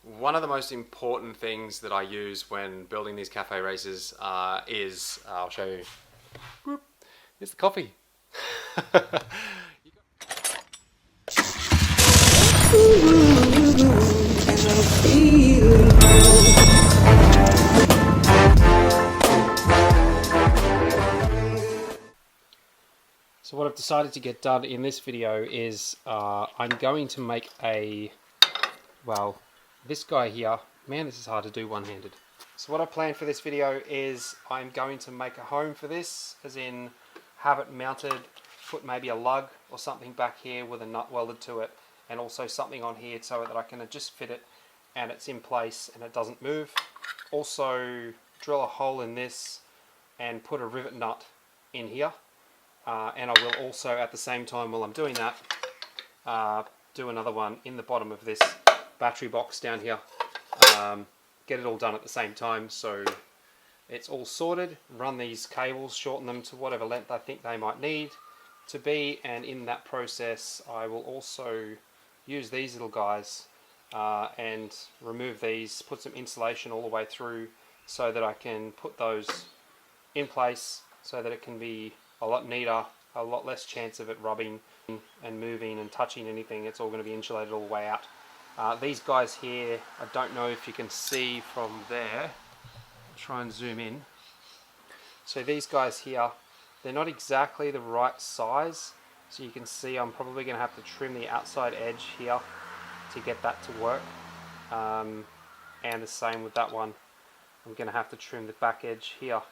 One of the most important things that I use when building these cafe races is, I'll show you, whoop, it's the coffee. So what I've decided to get done in this video is I'm going to make this guy here, man, this is hard to do one-handed. So what I planned for this video is I'm going to make a home for this, as in have it mounted, put maybe a lug or something back here with a nut welded to it, and also something on here so that I can just fit it and it's in place and it doesn't move. Also drill a hole in this and put a rivet nut in here. And I will also, at the same time while I'm doing that, do another one in the bottom of this battery box down here. Get it all done at the same time so it's all sorted. Run these cables, shorten them to whatever length I think they might need to be, and in that process I will also use these little guys and remove these, put some insulation all the way through so that I can put those in place so that it can be a lot neater, a lot less chance of it rubbing and moving and touching anything. It's all going to be insulated all the way out. These guys here, I don't know if you can see from there. I'll try and zoom in. So these guys here, they're not exactly the right size. So you can see I'm probably going to have to trim the outside edge here to get that to work. And the same with that one. I'm going to have to trim the back edge here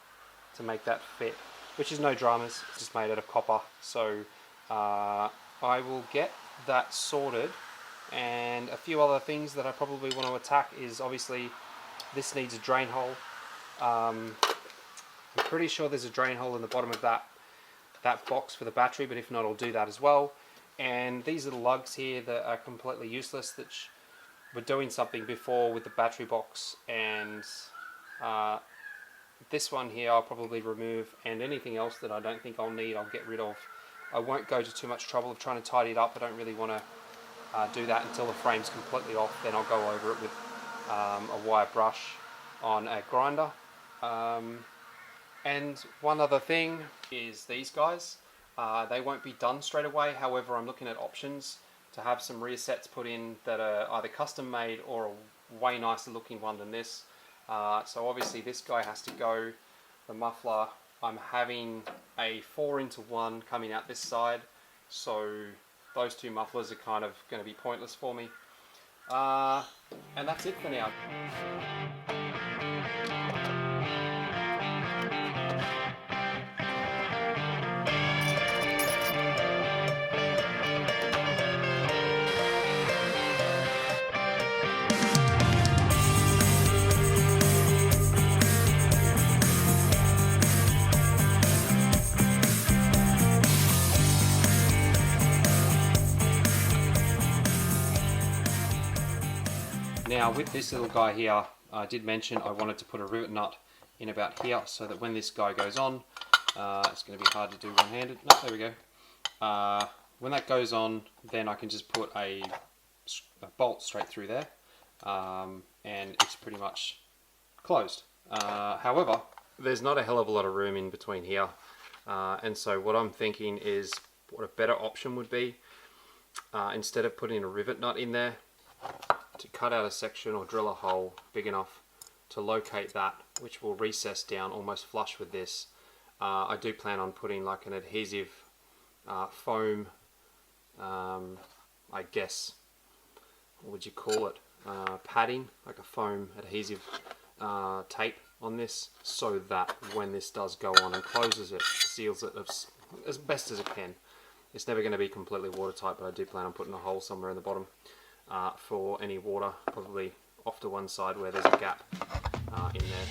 to make that fit. Which is no dramas, it's just made out of copper. So I will get that sorted, and a few other things that I probably want to attack is obviously this needs a drain hole. I'm pretty sure there's a drain hole in the bottom of that box for the battery, but if not I'll do that as well. And these little lugs here that are completely useless, that were doing something before with the battery box, and this one here I'll probably remove, and anything else that I don't think I'll need I'll get rid of. I won't go to too much trouble of trying to tidy it up. I don't really want to do that until the frame's completely off. Then I'll go over it with a wire brush on a grinder. And one other thing is these guys. They won't be done straight away, however I'm looking at options to have some rear sets put in that are either custom made or a way nicer looking one than this. So obviously this guy has to go. The muffler, I'm having a 4-into-1 coming out this side, so those two mufflers are kind of going to be pointless for me. And that's it for now. Now with this little guy here, I did mention I wanted to put a rivet nut in about here so that when this guy goes on, it's going to be hard to do one-handed. No, there we go. When that goes on, then I can just put a bolt straight through there, and it's pretty much closed. However, there's not a hell of a lot of room in between here, and so what I'm thinking is what a better option would be, instead of putting a rivet nut in there, to cut out a section or drill a hole big enough to locate that, which will recess down almost flush with this. I do plan on putting like an adhesive foam, I guess, what would you call it, padding, like a foam adhesive tape on this, so that when this does go on and closes it, seals it as best as it can. It's never going to be completely watertight, but I do plan on putting a hole somewhere in the bottom for any water, probably off to one side where there's a gap in there.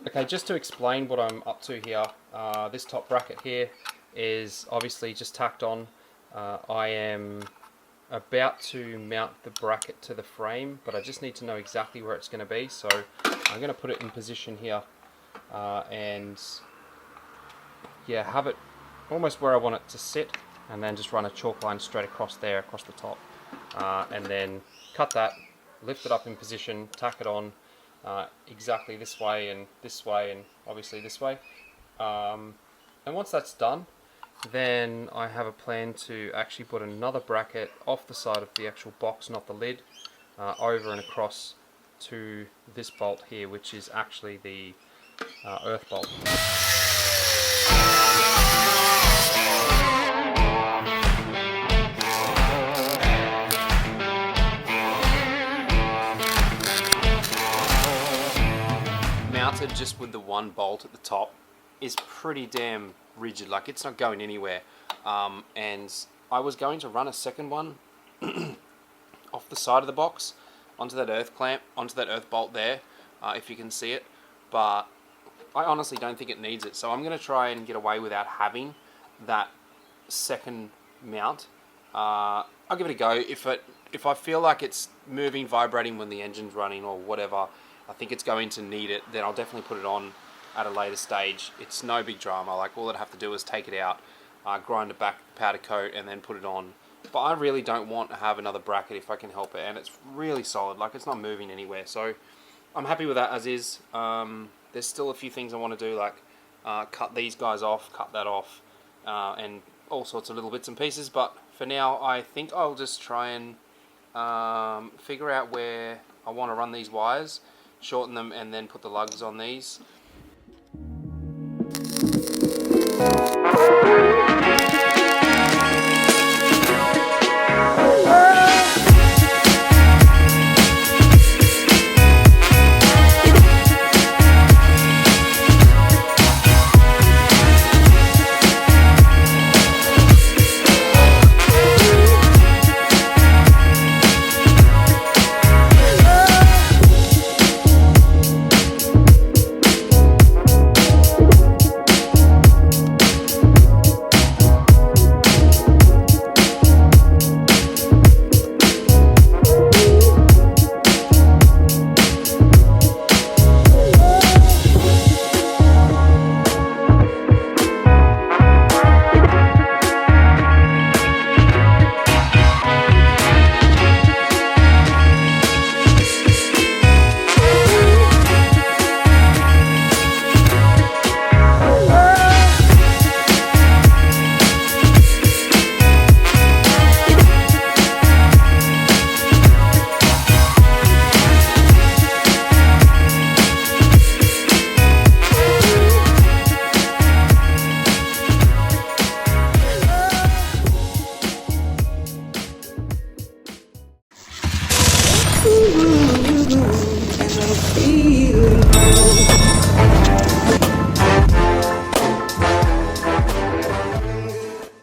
Okay, just to explain what I'm up to here, this top bracket here is obviously just tacked on. I am about to mount the bracket to the frame, but I just need to know exactly where it's going to be, so I'm going to put it in position here and yeah, have it almost where I want it to sit, and then just run a chalk line straight across there, across the top, and then cut that, lift it up in position, tack it on exactly this way and obviously this way, and once that's done, then I have a plan to actually put another bracket off the side of the actual box, not the lid, over and across to this bolt here, which is actually the earth bolt. Mounted just with the one bolt at the top is pretty damn rigid, like it's not going anywhere, and I was going to run a second one off the side of the box onto that earth clamp, onto that earth bolt there, if you can see it, but I honestly don't think it needs it, so I'm going to try and get away without having that second mount. I'll give it a go. If I feel like it's moving, vibrating when the engine's running or whatever, I think it's going to need it, then I'll definitely put it on at a later stage. It's no big drama, like all I'd have to do is take it out, grind it back, powder coat, and then put it on. But I really don't want to have another bracket if I can help it, and it's really solid, like it's not moving anywhere, so I'm happy with that as is. There's still a few things I want to do, like cut these guys off, cut that off, and all sorts of little bits and pieces, but for now I think I'll just try and figure out where I want to run these wires, shorten them, and then put the lugs on these. And I'm feeling